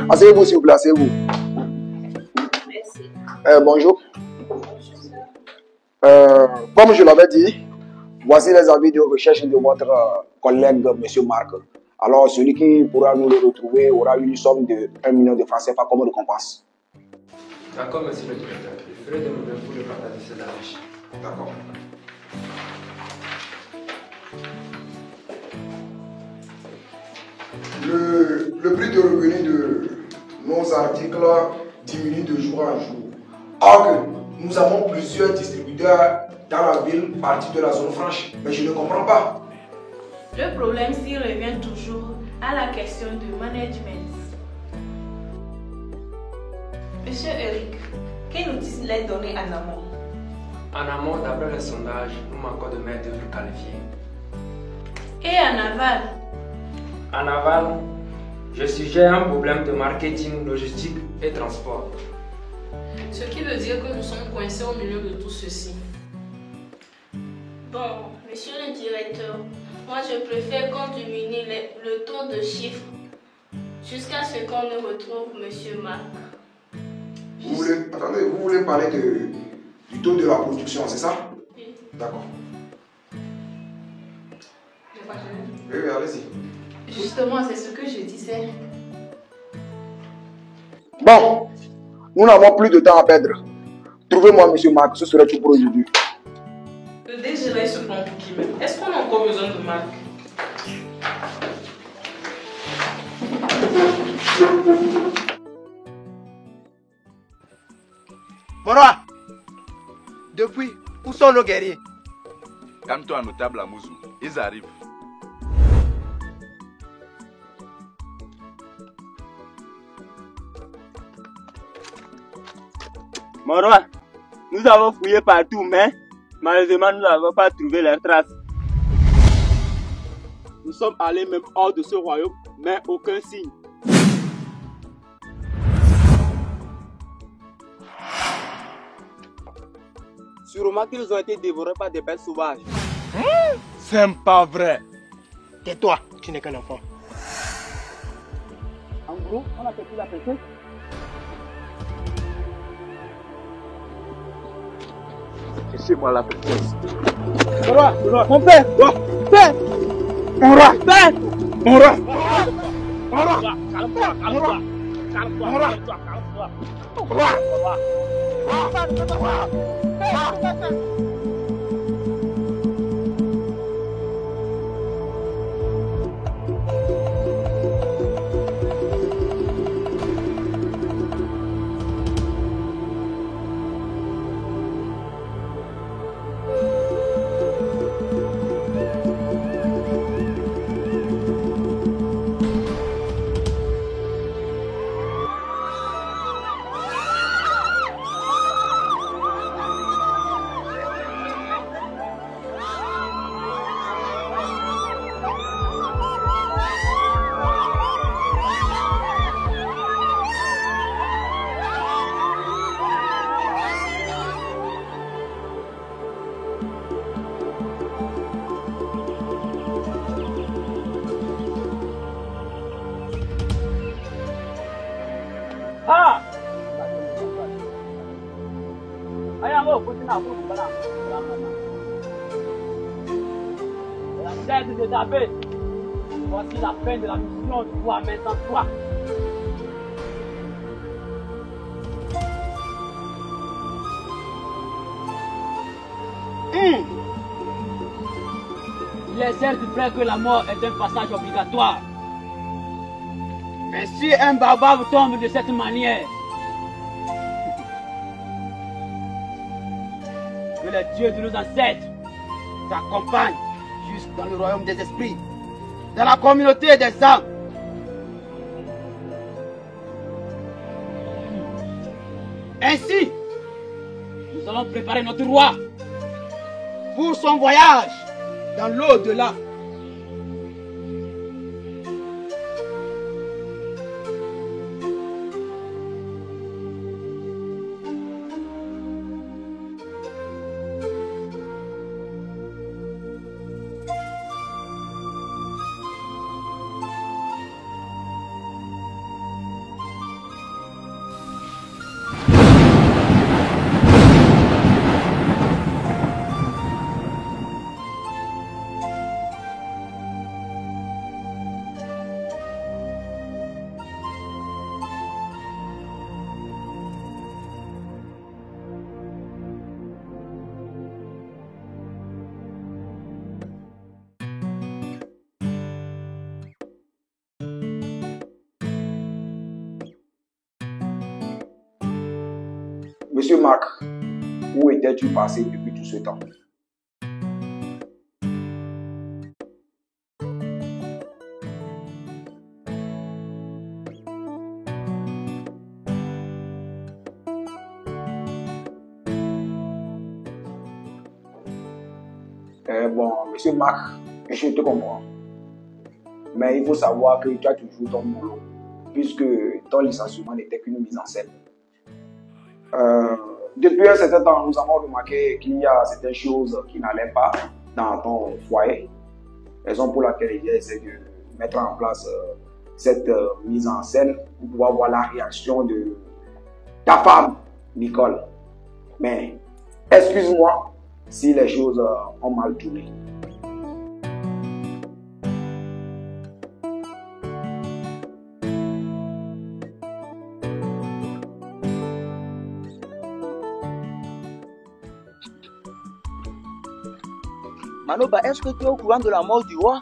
Asseyez-vous, s'il vous plaît, asseyez-vous. Merci. Bonjour. Comme je l'avais dit, voici les avis de recherche de votre collègue, M. Marc. Alors, celui qui pourra nous le retrouver aura une somme de 1 million de francs CFA comme récompense. D'accord, monsieur le directeur. Je ferai de même pour le partager cette affiche. D'accord. Le prix de revenu de nos articles diminue de jour en jour. Or que nous avons plusieurs distributeurs dans la ville partie de la zone franche, mais je ne comprends pas. Le problème s'y revient toujours à la question de management. Monsieur Eric, quels notices les données en amont? En amont, d'après le sondage, nous manquons de main-d'œuvre qualifiée. Et en aval? En aval, je suggère un problème de marketing, logistique et transport. Ce qui veut dire que nous sommes coincés au milieu de tout ceci. Bon, monsieur le directeur, moi je préfère qu'on diminue le taux de chiffre jusqu'à ce qu'on ne retrouve monsieur Marc. Vous voulez parler du taux de la production, c'est ça? Oui. D'accord. Je vois. Oui, allez-y. Justement, c'est ce que je disais. Bon, nous n'avons plus de temps à perdre. Trouvez-moi M. Marc, ce serait tout pour aujourd'hui. Le DG là, il se prend pour qui même? Est-ce qu'on a encore besoin de Marc? Mon roi, depuis, où sont nos guerriers? Calme-toi, notable Amouzou. Ils arrivent. Mon roi, nous avons fouillé partout, mais malheureusement, nous n'avons pas trouvé leurs traces. Nous sommes allés même hors de ce royaume, mais aucun signe. Sûrement qu'ils ont été dévorés par des bêtes sauvages. C'est pas vrai. Tais-toi, tu n'es qu'un enfant. En gros, on a perdu la princesse. Cherchez-moi la princesse. Mon roi, mon père, père, Mon roi, père, mon roi, mon roi, calme-toi, calme-toi, calme-toi, calme-toi, calme-toi. Ah! Ayamo, continua, continua. La tête de David. Voici la fin de la mission. Toi, maintenant, toi. Il est certes vrai que la mort est un passage obligatoire. Mais si un barbare tombe de cette manière, que les dieux de nos ancêtres t'accompagnent jusque dans le royaume des esprits, dans la communauté des âmes. Ainsi, nous allons préparer notre roi pour son voyage dans l'au-delà. Monsieur Marc, où étais-tu passé depuis tout ce temps? Bon, Monsieur Marc, je te comprends. Mais il faut savoir que tu as toujours ton boulot, puisque ton licenciement n'était qu'une mise en scène. Depuis un certain temps, nous avons remarqué qu'il y a certaines choses qui n'allaient pas dans ton foyer. Raison pour laquelle j'ai essayé de mettre en place cette mise en scène pour pouvoir voir la réaction de ta femme, Nicole. Mais excuse-moi si les choses ont mal tourné. Manoba, est-ce que tu es au courant de la mort du roi?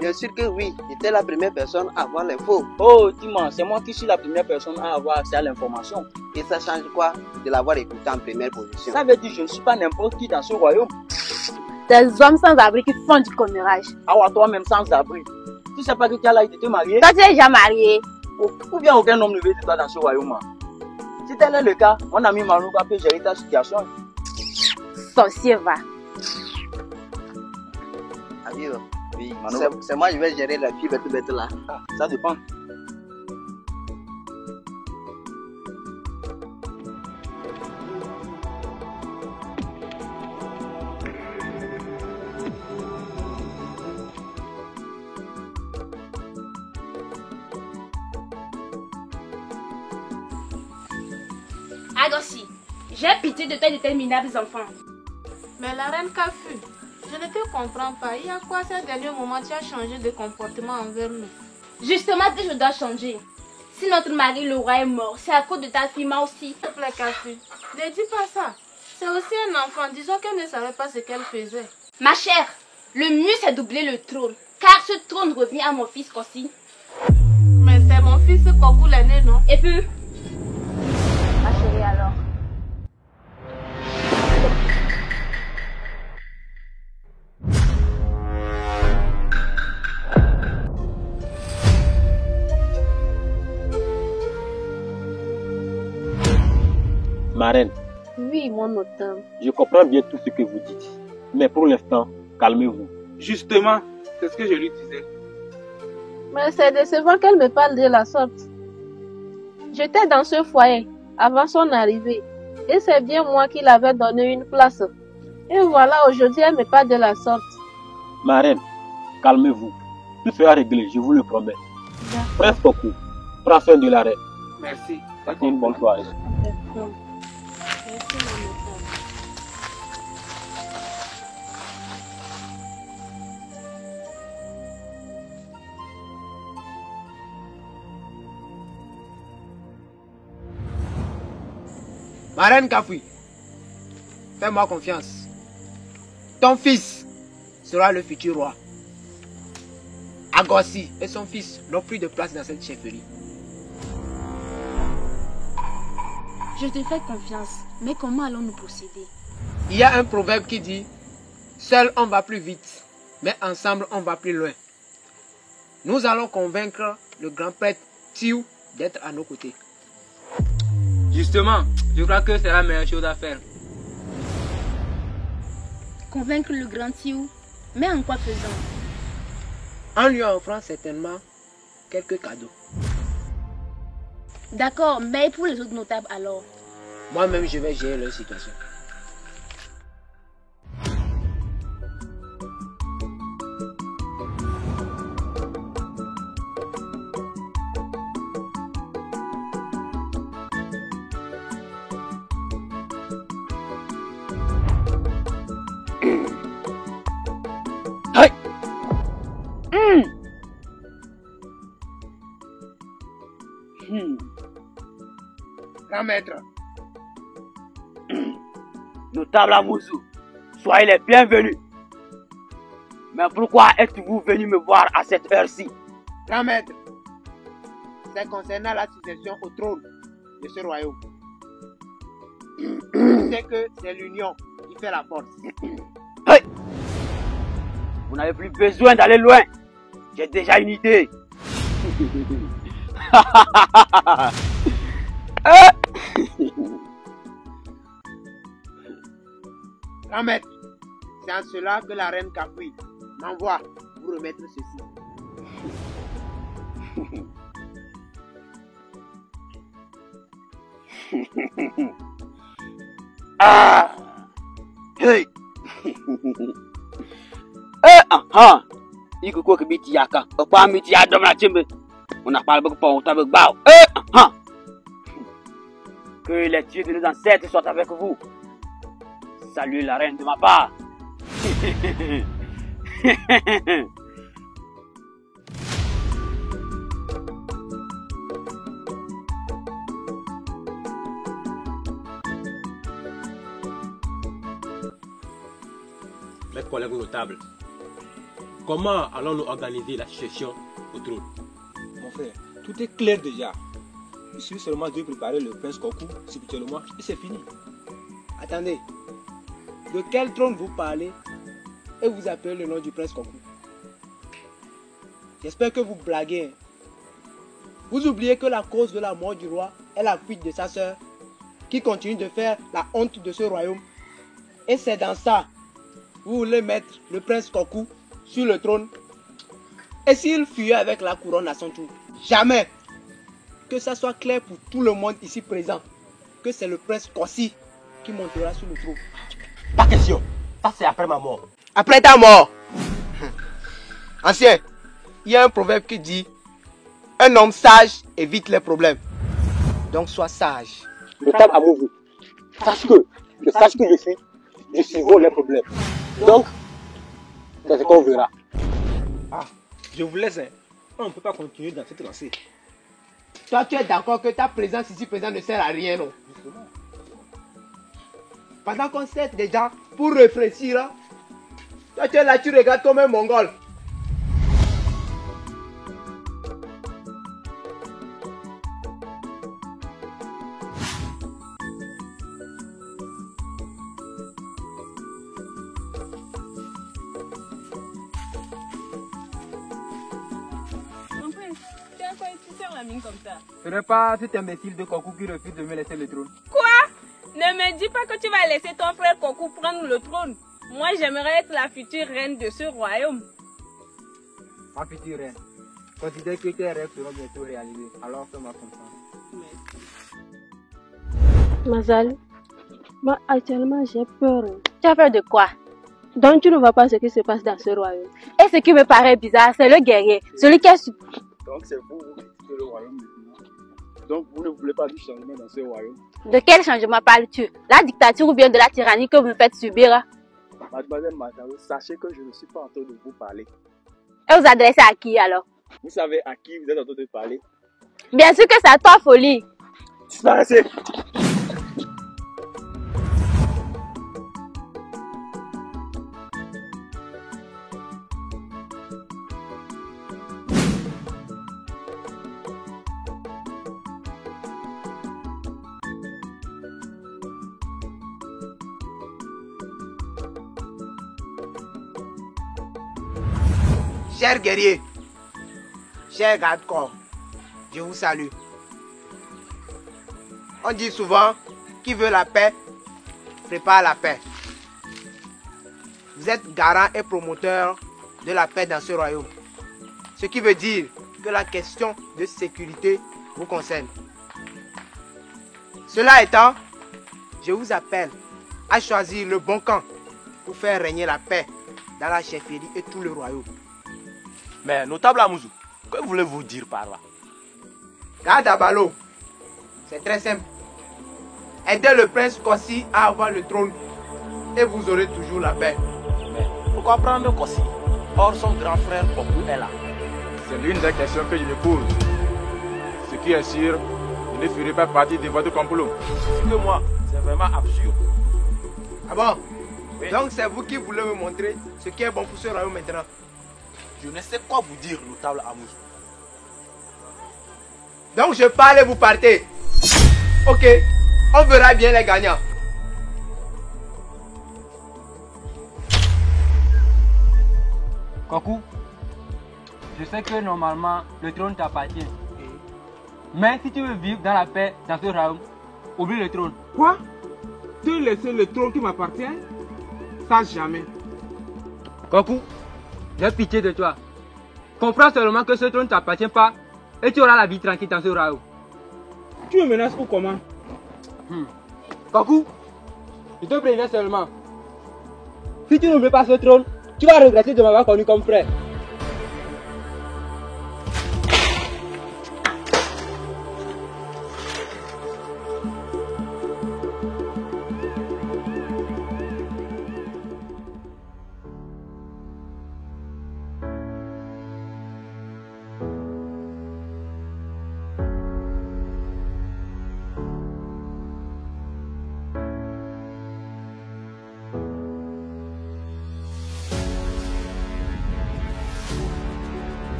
Bien sûr que oui, j'étais la première personne à avoir l'info. Oh, dis-moi, c'est moi qui suis la première personne à avoir accès à l'information. Et ça change quoi de l'avoir écouté en première position? Ça veut dire que je ne suis pas n'importe qui dans ce royaume. Des hommes sans abri qui font du commérage. Ah ouais, toi-même sans abri. Tu sais pas que tu as l'âge de te marier? Toi, tu es déjà marié. Ou bien aucun homme ne veut de toi dans ce royaume. Si tel est le cas, mon ami Manouba peut gérer ta situation. Sorcier, va. Amigo, oui, c'est moi qui vais gérer la fille bête là. Ah, ça dépend. Agossi, j'ai pitié de tes déterminables enfants. Mais la reine Kafu, je ne te comprends pas. Il y a quoi ces derniers moments tu as changé de comportement envers nous? Justement, je dois changer. Si notre mari le roi est mort, c'est à cause de ta fille, moi aussi. S'il te plaît, Kafu, ne dis pas ça. C'est aussi un enfant. Disons qu'elle ne savait pas ce qu'elle faisait. Ma chère, le mieux c'est doubler le trône. Car ce trône revient à mon fils Kossi. Mais c'est mon fils Kokou l'aîné, non? Et puis, Ma chérie, alors. Ma reine, Oui, mon automne. je comprends bien tout ce que vous dites. Mais pour l'instant, calmez-vous. Justement, c'est ce que je lui disais. Mais c'est décevant qu'elle me parle de la sorte. J'étais dans ce foyer avant son arrivée. Et c'est bien moi qui l'avais donné une place. Et voilà, aujourd'hui, elle me parle de la sorte. Ma reine, calmez-vous. Tout sera réglé, je vous le promets. Prince Kokou, prends soin de la reine. Merci. Passez une bonne soirée. D'accord. Merci, mon automne. Ma reine Kafoui, fais-moi confiance. Ton fils sera le futur roi. Agossi et son fils n'ont plus de place dans cette chefferie. je te fais confiance. Mais comment allons-nous procéder? Il y a un proverbe qui dit « Seul on va plus vite, mais ensemble on va plus loin ». Nous allons convaincre le grand prêtre Tiou d'être à nos côtés. Justement, je crois que c'est la meilleure chose à faire. Convaincre le grand Tiou, mais en quoi faisant? En lui offrant certainement quelques cadeaux. D'accord, mais pour les autres notables alors? Moi-même, je vais gérer leur situation. Grand maître. Notable Amouzou, soyez les bienvenus. Mais pourquoi êtes-vous venu me voir à cette heure-ci? Grand maître, c'est concernant la succession au trône de ce royaume. sais que c'est l'union qui fait la force. Hey! Vous n'avez plus besoin d'aller loin. J'ai déjà une idée. Grand maître, c'est en cela que la reine Capri m'envoie vous remettre ceci. Ah! Hey! Iko kwa kibiti yaka. Apa miti ya dom na chimbe. On a parlé beaucoup pour t'avoir bao. Que les dieux de nos ancêtres soient avec vous. Salut la reine de ma part. Mes collègues notables, comment allons-nous organiser la succession au trône? Mon frère, tout est clair déjà. Il suffit seulement de préparer le prince Kokou spirituellement et c'est fini. Attendez, de quel trône vous parlez et vous appelez le nom du prince Kokou? J'espère que vous blaguez. Vous oubliez que la cause de la mort du roi est la fuite de sa sœur qui continue de faire la honte de ce royaume. Et c'est dans ça, vous voulez mettre le prince Kokou sur le trône. Et s'il fuyait avec la couronne à son tour? Jamais. Que ça soit clair pour tout le monde ici présent que c'est le prince Kossi qui montera sur le trône. Pas question. Ça c'est après ma mort. Après ta mort. Ancien, il y a un proverbe qui dit: un homme sage évite les problèmes. Donc sois sage. Notable Amouzou, sache que je survole les problèmes. Donc, c'est ce qu'on verra. Ah, je vous laisse. On ne peut pas continuer dans cette lancée. Toi, tu es d'accord que ta présence ici présente ne sert à rien, non? Pendant qu'on sait déjà, pour réfléchir, hein, toi tu es là, tu regardes comme un mongol. Comme ça. Ce n'est pas cet imbécile de Kokou qui refuse de me laisser le trône. Quoi? Ne me dis pas que tu vas laisser ton frère Kokou prendre le trône. Moi, j'aimerais être la future reine de ce royaume. Ma future reine, considère que tes rêves seront bientôt réalisés. Alors fais-moi confiance. Mazali, moi actuellement j'ai peur. Tu as peur de quoi? Donc tu ne vois pas ce qui se passe dans ce royaume. Et ce qui me paraît bizarre, c'est le guerrier, celui qui a su... Donc c'est vous qui quittez le royaume maintenant. Donc vous ne voulez pas du changement dans ce royaume. De quel changement parles-tu? La dictature ou bien de la tyrannie que vous me faites subir? Mademoiselle Mataro, sachez que je ne suis pas en train de vous parler. Et vous adressez à qui alors? Vous savez à qui vous êtes en train de parler? Bien sûr que c'est à toi, folie. Disparaissez! Chers guerriers, chers gardes-corps, je vous salue. On dit souvent, qui veut la paix, prépare la paix. Vous êtes garant et promoteur de la paix dans ce royaume. Ce qui veut dire que la question de sécurité vous concerne. Cela étant, je vous appelle à choisir le bon camp pour faire régner la paix dans la chefferie et tout le royaume. Mais notable Amouzou, que voulez-vous dire par là? Garde à Balo, c'est très simple. Aidez le prince Kossi à avoir le trône et vous aurez toujours la paix. Mais pourquoi prendre Kossi? Or son grand frère Kokou est là. C'est l'une des questions que je me pose. Ce qui est sûr, je ne ferai pas partie de votre complot. C'est que moi, c'est vraiment absurde. Ah bon? Oui. Donc c'est vous qui voulez me montrer ce qui est bon pour ce royaume maintenant. Je ne sais quoi vous dire, notable Amouzou. Donc je parle et vous partez. Ok, on verra bien les gagnants. Kokou, je sais que normalement le trône t'appartient. Mais si tu veux vivre dans la paix dans ce royaume, oublie le trône. Quoi? Te laisser le trône qui m'appartient? Ça jamais. Kokou, j'ai pitié de toi. Comprends seulement que ce trône ne t'appartient pas et tu auras la vie tranquille dans ce royaume. Tu me menaces ou comment? Kokou, je te préviens seulement. Si tu n'oublies pas ce trône, tu vas regretter de m'avoir connu comme frère.